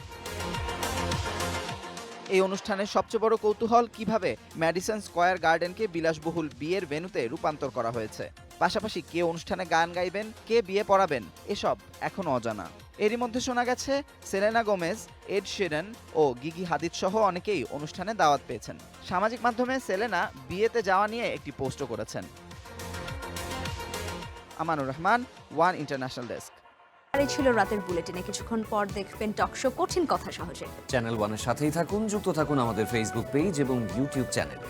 এই অনুষ্ঠানের সবচেয়ে বড় কৌতূহল, কিভাবে ম্যাডিসন স্কোয়ার গার্ডেনকে বিলাসবহুল বিয়ের ভেন্যুতে রূপান্তর করা হয়েছে। পাশাপাশি কে অনুষ্ঠানে গান গাইবেন, কে বিয়ে পড়াবেন, এসব এখনও অজানা। এরই মধ্যে শোনা গেছে সেলেনা গোমেজ, এড শিরান ও গিগি হাদিদ সহ অনেকেই অনুষ্ঠানে দাওয়াত পেয়েছেন। সামাজিক মাধ্যমে সেলেনা বিয়েতে যাওয়া নিয়ে একটি পোস্টও করেছেন। Amanur Rahman, one international desk. আর এই ছিল রাতের বুলেটিনে। কিছুক্ষণ পর দেখবেন টকশো কঠিন কথা সহজে। চ্যানেল ওয়ানের সাথেই থাকুন, যুক্ত থাকুন আমাদের ফেসবুক পেজ এবং ইউটিউব চ্যানেলে।